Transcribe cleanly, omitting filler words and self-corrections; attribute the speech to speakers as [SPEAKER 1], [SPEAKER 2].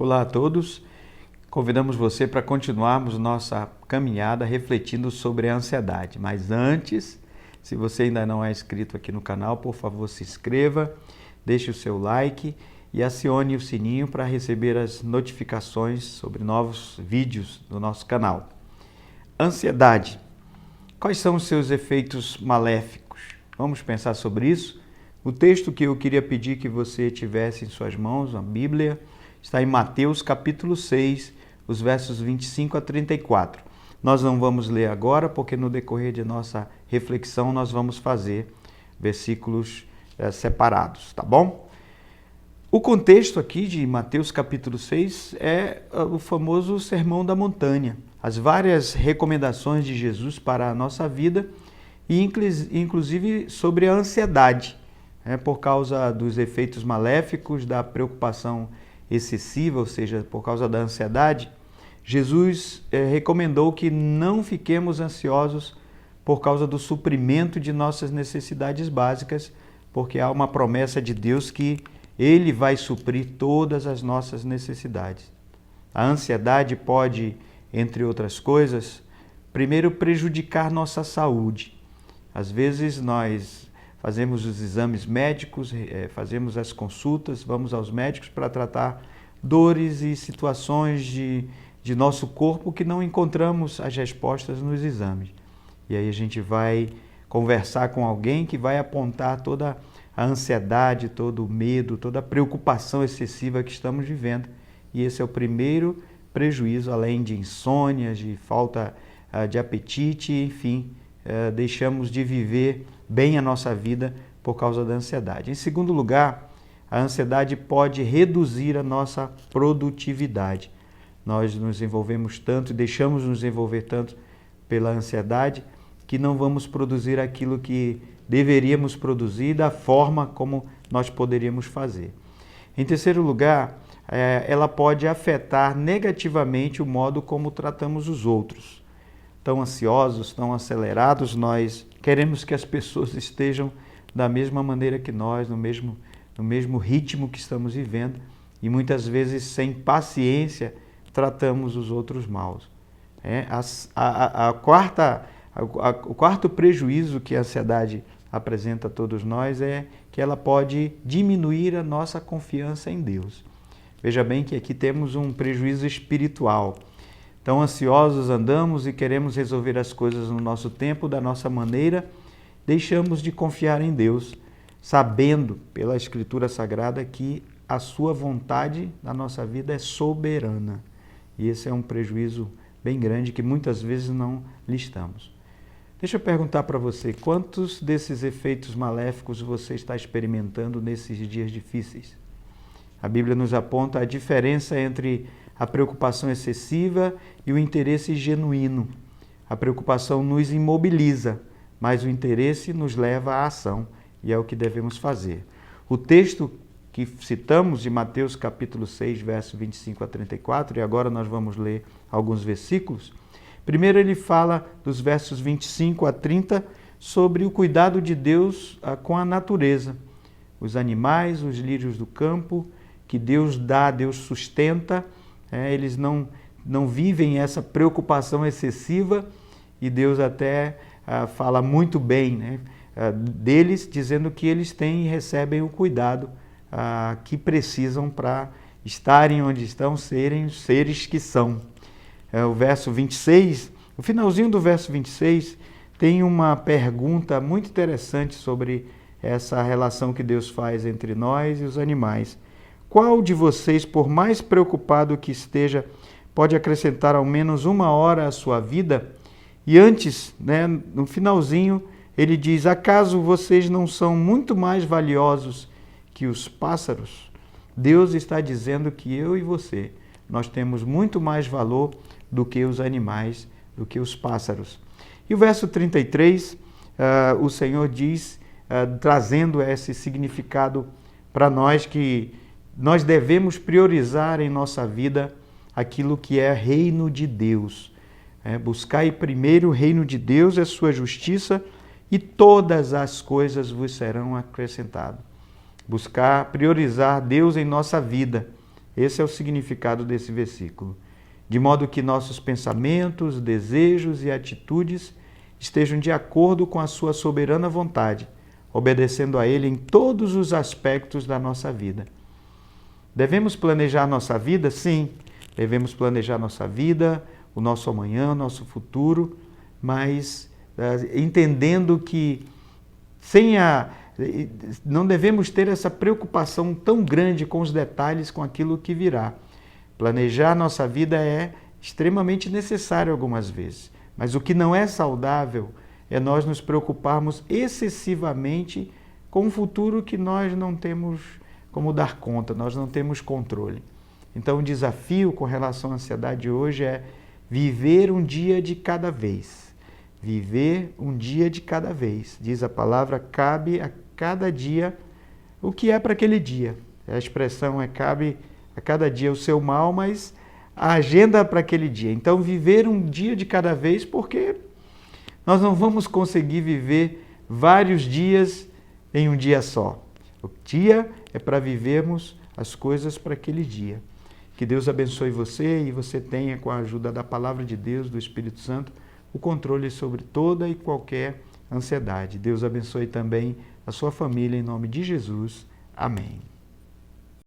[SPEAKER 1] Olá a todos, convidamos você para continuarmos nossa caminhada refletindo sobre a ansiedade. Mas antes, se você ainda não é inscrito aqui no canal, por favor se inscreva, deixe o seu like e acione o sininho para receber as notificações sobre novos vídeos do nosso canal. Ansiedade. Quais são os seus efeitos maléficos? Vamos pensar sobre isso? O texto que eu queria pedir que você tivesse em suas mãos, a Bíblia, está em Mateus capítulo 6, os versos 25 a 34. Nós não vamos ler agora, porque no decorrer de nossa reflexão nós vamos fazer versículos separados, tá bom? O contexto aqui de Mateus capítulo 6 é o famoso Sermão da Montanha, as várias recomendações de Jesus para a nossa vida e inclusive sobre a ansiedade, por causa dos efeitos maléficos, da preocupação excessiva, ou seja, por causa da ansiedade. Jesus recomendou que não fiquemos ansiosos por causa do suprimento de nossas necessidades básicas, porque há uma promessa de Deus que Ele vai suprir todas as nossas necessidades. A ansiedade pode, entre outras coisas, primeiro prejudicar nossa saúde. Às vezes nós fazemos os exames médicos, fazemos as consultas, vamos aos médicos para tratar dores e situações de nosso corpo que não encontramos as respostas nos exames. E aí a gente vai conversar com alguém que vai apontar toda a ansiedade, todo o medo, toda a preocupação excessiva que estamos vivendo. E esse é o primeiro prejuízo, além de insônia, de falta de apetite, enfim, deixamos de viver bem a nossa vida por causa da ansiedade. Em segundo lugar, a ansiedade pode reduzir a nossa produtividade. Nós nos envolvemos tanto e deixamos nos envolver tanto pela ansiedade que não vamos produzir aquilo que deveríamos produzir da forma como nós poderíamos fazer. Em terceiro lugar, ela pode afetar negativamente o modo como tratamos os outros. Tão ansiosos, tão acelerados, nós queremos que as pessoas estejam da mesma maneira que nós, no mesmo ritmo que estamos vivendo, e muitas vezes sem paciência tratamos os outros mal. O quarto prejuízo que a ansiedade apresenta a todos nós é que ela pode diminuir a nossa confiança em Deus. Veja bem que aqui temos um prejuízo espiritual. Tão ansiosos andamos e queremos resolver as coisas no nosso tempo, da nossa maneira, deixamos de confiar em Deus, sabendo pela Escritura Sagrada que a sua vontade na nossa vida é soberana. E esse é um prejuízo bem grande que muitas vezes não listamos. Deixa eu perguntar para você, quantos desses efeitos maléficos você está experimentando nesses dias difíceis? A Bíblia nos aponta a diferença entre a preocupação excessiva e o interesse genuíno. A preocupação nos imobiliza, mas o interesse nos leva à ação, e é o que devemos fazer. O texto que citamos de Mateus capítulo 6, verso 25 a 34, e agora nós vamos ler alguns versículos. Primeiro ele fala dos versos 25 a 30 sobre o cuidado de Deus com a natureza. Os animais, os lírios do campo, que Deus dá, Deus sustenta, eles não vivem essa preocupação excessiva, e Deus até fala muito bem deles, dizendo que eles têm e recebem o cuidado que precisam para estarem onde estão, serem os seres que são. O verso 26, o finalzinho do verso 26, tem uma pergunta muito interessante sobre essa relação que Deus faz entre nós e os animais. Qual de vocês, por mais preocupado que esteja, pode acrescentar ao menos 1 hora à sua vida? E antes, no finalzinho, ele diz, acaso vocês não são muito mais valiosos que os pássaros? Deus está dizendo que eu e você, nós temos muito mais valor do que os animais, do que os pássaros. E o verso 33, o Senhor diz, trazendo esse significado para nós, que nós devemos priorizar em nossa vida aquilo que é reino de Deus. Buscai primeiro o reino de Deus e a sua justiça, e todas as coisas vos serão acrescentadas. Buscar, priorizar Deus em nossa vida. Esse é o significado desse versículo. De modo que nossos pensamentos, desejos e atitudes estejam de acordo com a sua soberana vontade, obedecendo a Ele em todos os aspectos da nossa vida. Devemos planejar nossa vida? Sim, devemos planejar nossa vida, o nosso amanhã, o nosso futuro, mas entendendo que não devemos ter essa preocupação tão grande com os detalhes, com aquilo que virá. Planejar nossa vida é extremamente necessário algumas vezes, mas o que não é saudável é nós nos preocuparmos excessivamente com um futuro que nós não temos como dar conta, nós não temos controle. Então o desafio com relação à ansiedade hoje é viver um dia de cada vez. Viver um dia de cada vez. Diz a palavra, cabe a cada dia o que é para aquele dia. A expressão é cabe a cada dia o seu mal, mas a agenda para aquele dia. Então viver um dia de cada vez, porque nós não vamos conseguir viver vários dias em um dia só. O dia é para vivermos as coisas para aquele dia. Que Deus abençoe você e você tenha, com a ajuda da Palavra de Deus, do Espírito Santo, o controle sobre toda e qualquer ansiedade. Deus abençoe também a sua família, em nome de Jesus. Amém.